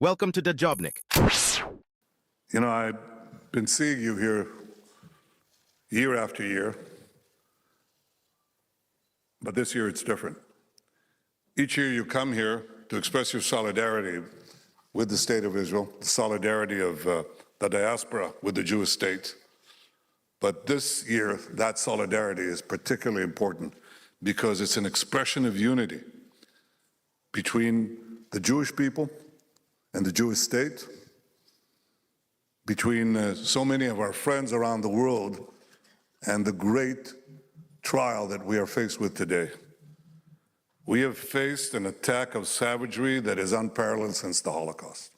Welcome to Dajobnik. You know, I've been seeing you here year after year, but this year it's different. Each year you come here to express your solidarity with the State of Israel, the solidarity of the diaspora with the Jewish state. But this year, that solidarity is particularly important because it's an expression of unity between the Jewish people and the Jewish state, between so many of our friends around the world and the great trial that we are faced with today. We have faced an attack of savagery that is unparalleled since the Holocaust.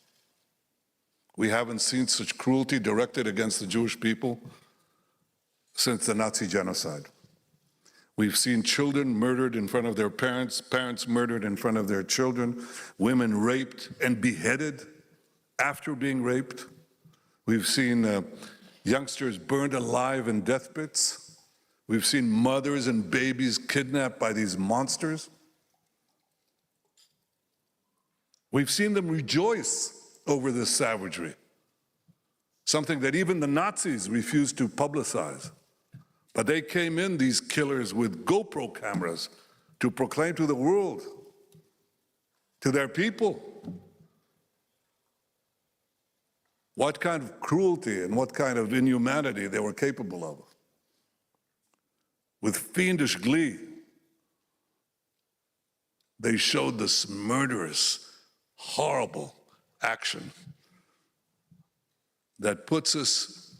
We haven't seen such cruelty directed against the Jewish people since the Nazi genocide. We've seen children murdered in front of their parents, parents murdered in front of their children, women raped and beheaded after being raped. We've seen youngsters burned alive in death pits. We've seen mothers and babies kidnapped by these monsters. We've seen them rejoice over this savagery, something that even the Nazis refused to publicize. But they came in, these killers, with GoPro cameras to proclaim to the world, to their people, what kind of cruelty and what kind of inhumanity they were capable of. With fiendish glee, they showed this murderous, horrible action that puts us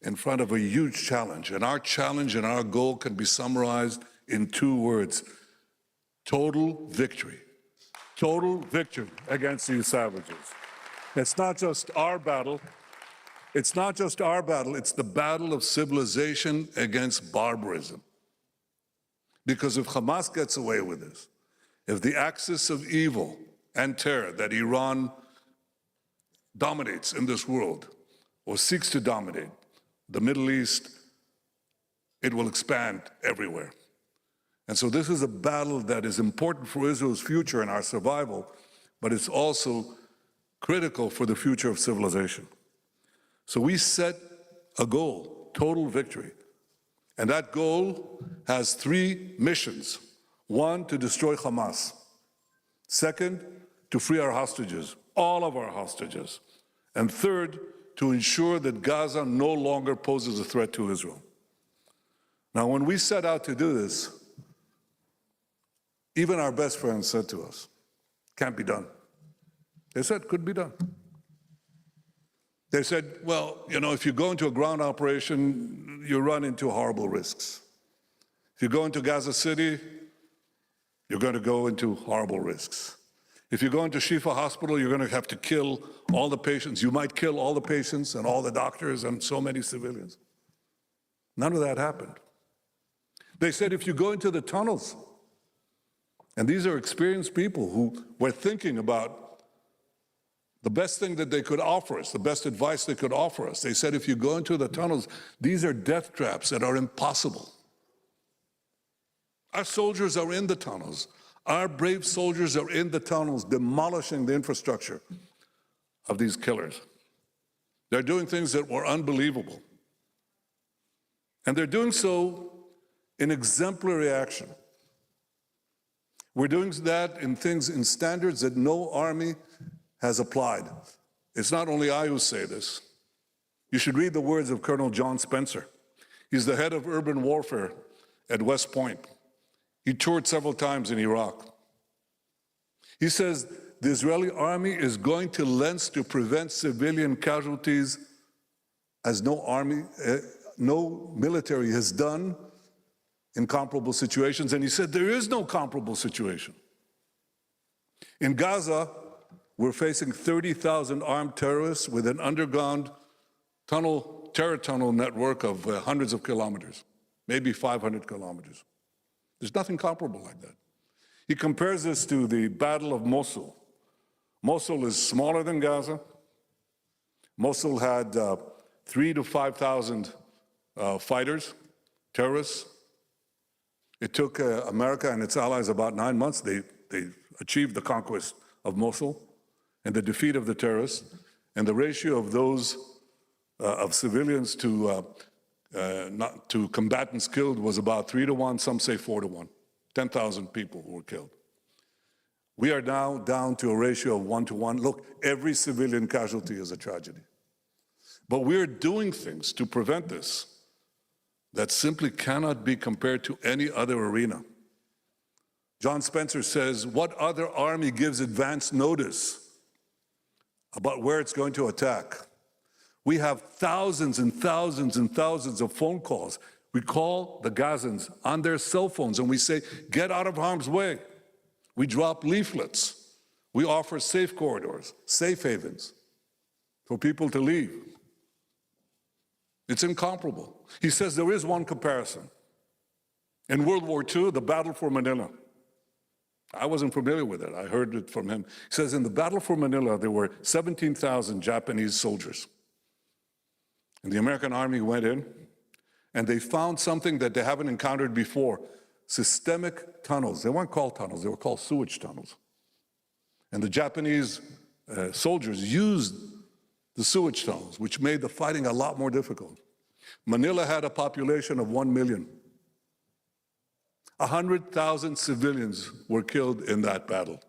in front of a huge challenge. And our challenge and our goal can be summarized in two words: total victory. Total victory against these savages. It's not just our battle. It's not just our battle, it's the battle of civilization against barbarism. Because if Hamas gets away with this, if the axis of evil and terror that Iran dominates in this world, or seeks to dominate, the Middle East, it will expand everywhere. And so this is a battle that is important for Israel's future and our survival, but it's also critical for the future of civilization. So we set a goal, total victory. And that goal has three missions. One, to destroy Hamas. Second, to free our hostages, all of our hostages. And third, to ensure that Gaza no longer poses a threat to Israel. Now, when we set out to do this, even our best friends said to us, can't be done. They said, could be done. They said, well, you know, if you go into a ground operation, you run into horrible risks. If you go into Gaza City, you're going to go into horrible risks. If you go into Shifa Hospital, you're going to have to kill all the patients. You might kill all the patients and all the doctors and so many civilians. None of that happened. They said if you go into the tunnels, and these are experienced people who were thinking about the best thing that they could offer us, the best advice they could offer us. They said if you go into the tunnels, these are death traps that are impossible. Our soldiers are in the tunnels. Our brave soldiers are in the tunnels demolishing the infrastructure of these killers. They're doing things that were unbelievable. And they're doing so in exemplary action. We're doing that in standards that no army has applied. It's not only I who say this. You should read the words of Colonel John Spencer. He's the head of urban warfare at West Point. He toured several times in Iraq. He says the Israeli army is going to lengths to prevent civilian casualties as no military has done in comparable situations. And he said there is no comparable situation. In Gaza, we're facing 30,000 armed terrorists with an underground terror tunnel network of hundreds of kilometers, maybe 500 kilometers. There's nothing comparable like that. He compares this to the Battle of Mosul. Mosul is smaller than Gaza. Mosul had 3,000 to 5,000 fighters, terrorists. It took America and its allies about 9 months. They achieved the conquest of Mosul. and the defeat of the terrorists, and the ratio of those of civilians to combatants killed was about 3 to 1, some say 4 to 1. 10,000 people were killed. We are now down to a ratio of 1 to 1. Look, every civilian casualty is a tragedy. But we're doing things to prevent this that simply cannot be compared to any other arena. John Spencer says, what other army gives advance notice about where it's going to attack? We have thousands and thousands and thousands of phone calls. We call the Gazans on their cell phones and we say, get out of harm's way. We drop leaflets. We offer safe corridors, safe havens for people to leave. It's incomparable. He says there is one comparison. In World War II, the battle for Manila. I wasn't familiar with it. I heard it from him. He says in the battle for Manila, there were 17,000 Japanese soldiers. And the American army went in, and they found something that they haven't encountered before, systemic tunnels. They weren't called tunnels, they were called sewage tunnels. And the Japanese soldiers used the sewage tunnels, which made the fighting a lot more difficult. Manila had a population of 1 million. 100,000 civilians were killed in that battle.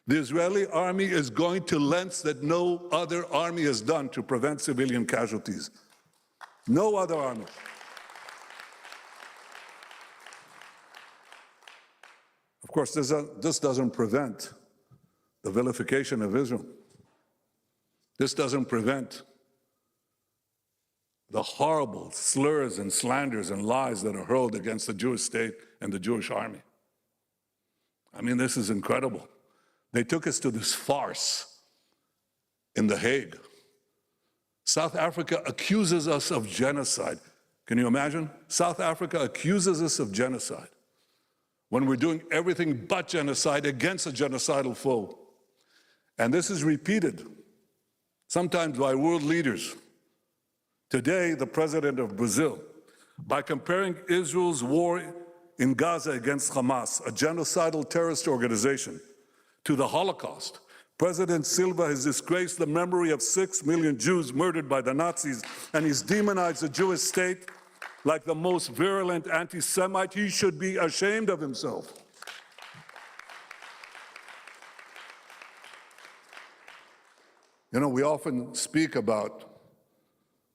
The Israeli army is going to lengths that no other army has done to prevent civilian casualties. No other army. Of course, this doesn't prevent the vilification of Israel. This doesn't prevent the horrible slurs and slanders and lies that are hurled against the Jewish state and the Jewish army. I mean, this is incredible. They took us to this farce in The Hague. South Africa accuses us of genocide. Can you imagine? South Africa accuses us of genocide when we're doing everything but genocide against a genocidal foe. And this is repeated, sometimes by world leaders. Today, the president of Brazil, by comparing Israel's war in Gaza against Hamas, a genocidal terrorist organization, to the Holocaust, President Silva has disgraced the memory of 6 million Jews murdered by the Nazis, and he's demonized the Jewish state like the most virulent anti-Semite. He should be ashamed of himself. You know, we often speak about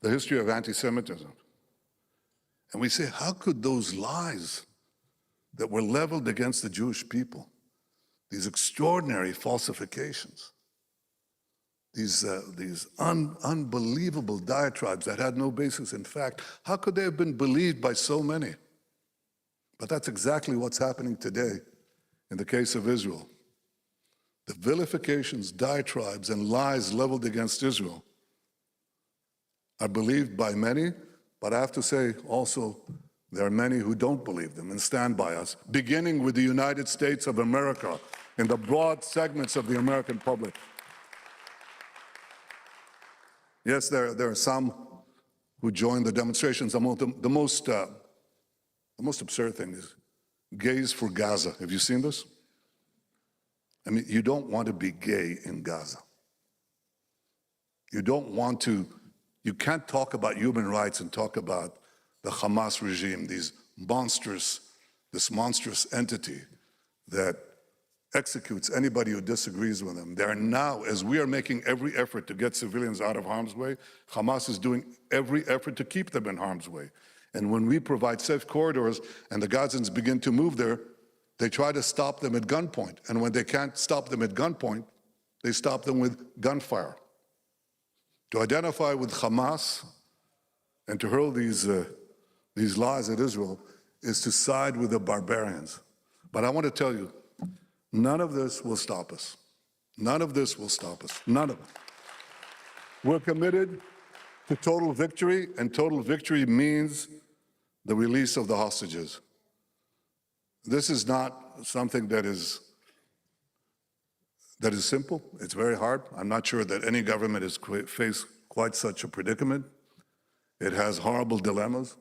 the history of anti-Semitism. And we say, how could those lies that were leveled against the Jewish people, these extraordinary falsifications, these unbelievable diatribes that had no basis in fact, how could they have been believed by so many? But that's exactly what's happening today in the case of Israel. The vilifications, diatribes, and lies leveled against Israel are believed by many, but I have to say also there are many who don't believe them and stand by us, beginning with the United States of America and the broad segments of the American public. Yes, there are some who joined the demonstrations. The most absurd thing is gays for Gaza. Have you seen this? I mean, you don't want to be gay in Gaza. You don't want to. You can't talk about human rights and talk about the Hamas regime, this monstrous entity that executes anybody who disagrees with them. They are now, as we are making every effort to get civilians out of harm's way, Hamas is doing every effort to keep them in harm's way. And when we provide safe corridors and the Gazans begin to move there, they try to stop them at gunpoint. And when they can't stop them at gunpoint, they stop them with gunfire. To identify with Hamas and to hurl these lies at Israel is to side with the barbarians. But I want to tell you, none of this will stop us. None of this will stop us. None of it. We're committed to total victory, and total victory means the release of the hostages. This is not something that is simple. It's very hard. I'm not sure that any government has faced quite such a predicament. It has horrible dilemmas.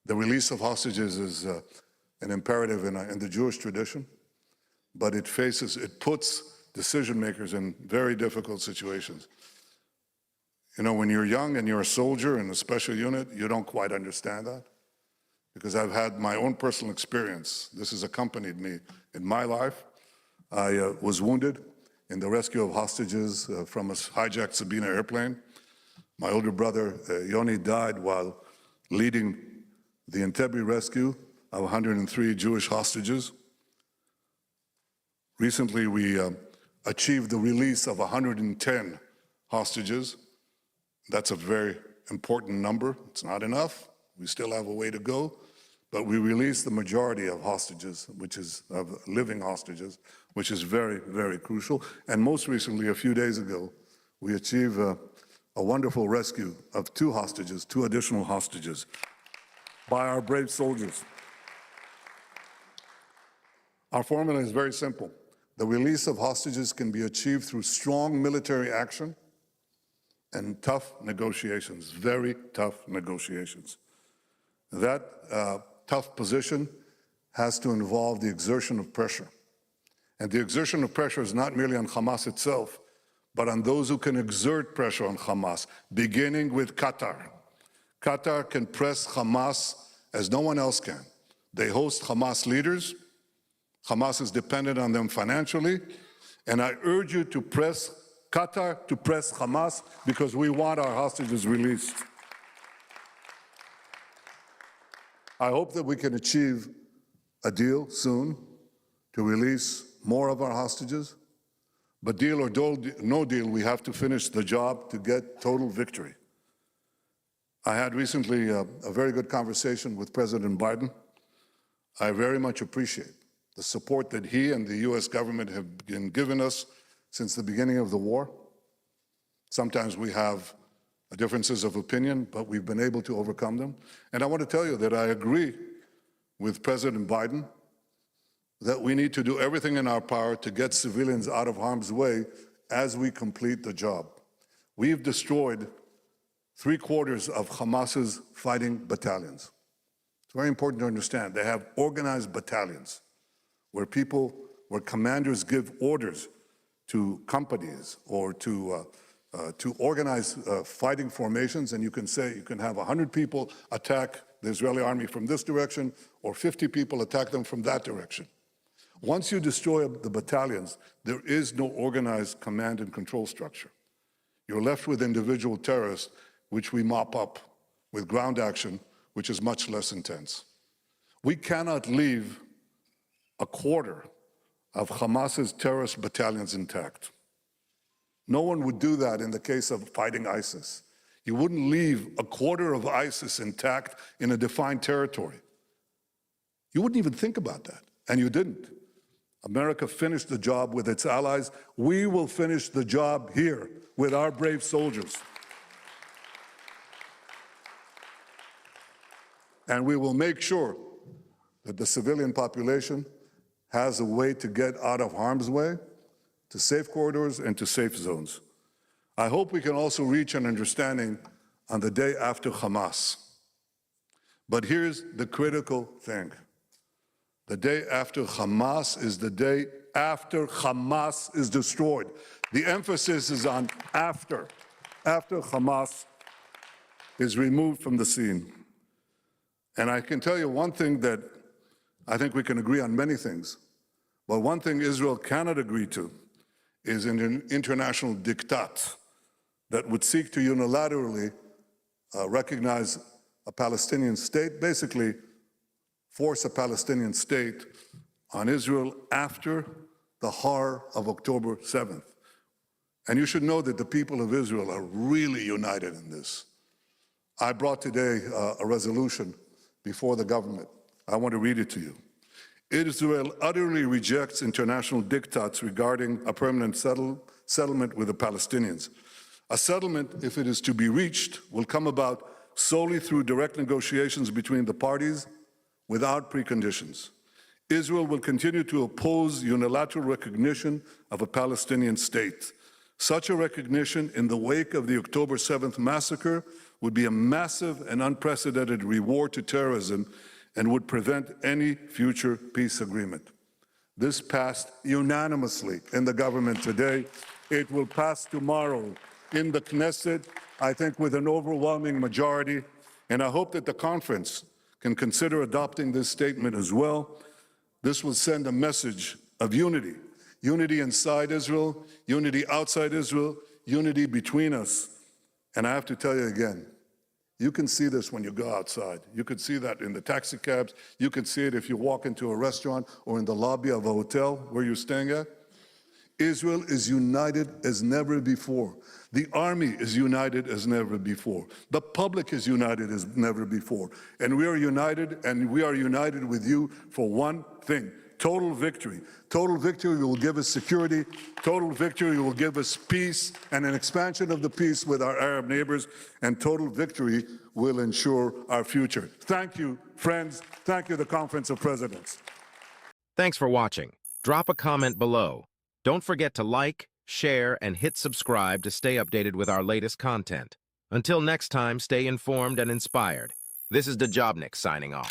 The release of hostages is an imperative in the Jewish tradition, but it puts decision makers in very difficult situations. You know, when you're young and you're a soldier in a special unit, you don't quite understand that, because I've had my own personal experience. This has accompanied me in my life. I was wounded in the rescue of hostages from a hijacked Sabina airplane. My older brother, Yoni, died while leading the Entebbe rescue of 103 Jewish hostages. Recently, we achieved the release of 110 hostages. That's a very important number. It's not enough. We still have a way to go. But we released the majority of hostages, of living hostages, which is very, very crucial. And most recently, a few days ago, we achieved a wonderful rescue of two additional hostages, by our brave soldiers. Our formula is very simple. The release of hostages can be achieved through strong military action and tough negotiations, very tough negotiations. That tough position has to involve the exertion of pressure. And the exertion of pressure is not merely on Hamas itself, but on those who can exert pressure on Hamas, beginning with Qatar. Qatar can press Hamas as no one else can. They host Hamas leaders. Hamas is dependent on them financially. And I urge you to press Qatar, to press Hamas, because we want our hostages released. I hope that we can achieve a deal soon to release more of our hostages. But deal or no deal, we have to finish the job to get total victory. I had recently a very good conversation with President Biden. I very much appreciate the support that he and the US government have been giving us since the beginning of the war. Sometimes we have differences of opinion, but we've been able to overcome them. And I want to tell you that I agree with President Biden that we need to do everything in our power to get civilians out of harm's way as we complete the job. We've destroyed 3/4 of Hamas's fighting battalions. It's very important to understand. They have organized battalions where commanders give orders to companies or to organize fighting formations, and you can have 100 people attack the Israeli army from this direction, or 50 people attack them from that direction. Once you destroy the battalions, there is no organized command and control structure. You're left with individual terrorists, which we mop up with ground action, which is much less intense. We cannot leave 1/4 of Hamas's terrorist battalions intact. No one would do that in the case of fighting ISIS. You wouldn't leave 1/4 of ISIS intact in a defined territory. You wouldn't even think about that, and you didn't. America finished the job with its allies. We will finish the job here with our brave soldiers. And we will make sure that the civilian population has a way to get out of harm's way, to safe corridors and to safe zones. I hope we can also reach an understanding on the day after Hamas. But here's the critical thing. The day after Hamas is the day after Hamas is destroyed. The emphasis is on after Hamas is removed from the scene. And I can tell you one thing that I think we can agree on many things, but one thing Israel cannot agree to is an international diktat that would seek to unilaterally recognize a Palestinian state, basically force a Palestinian state on Israel after the horror of October 7th. And you should know that the people of Israel are really united in this. I brought today a resolution before the government. I want to read it to you. Israel utterly rejects international diktats regarding a permanent settlement with the Palestinians. A settlement, if it is to be reached, will come about solely through direct negotiations between the parties without preconditions. Israel will continue to oppose unilateral recognition of a Palestinian state. Such a recognition in the wake of the October 7th massacre would be a massive and unprecedented reward to terrorism and would prevent any future peace agreement. This passed unanimously in the government today. It will pass tomorrow in the Knesset, I think with an overwhelming majority. And I hope that the conference can consider adopting this statement as well. This will send a message of unity. Unity inside Israel, unity outside Israel, unity between us. And I have to tell you again, you can see this when you go outside. You can see that in the taxi cabs. You can see it if you walk into a restaurant or in the lobby of a hotel where you're staying at. Israel is united as never before. The army is united as never before. The public is united as never before. And we are united with you for one thing: total victory. Total victory will give us security. Total victory will give us peace and an expansion of the peace with our Arab neighbors. And total victory will ensure our future. Thank you, friends. Thank you, the Conference of Presidents. Thanks for watching. Drop a comment below. Don't forget to like, share, and hit subscribe to stay updated with our latest content. Until next time, stay informed and inspired. This is Dejobnik signing off.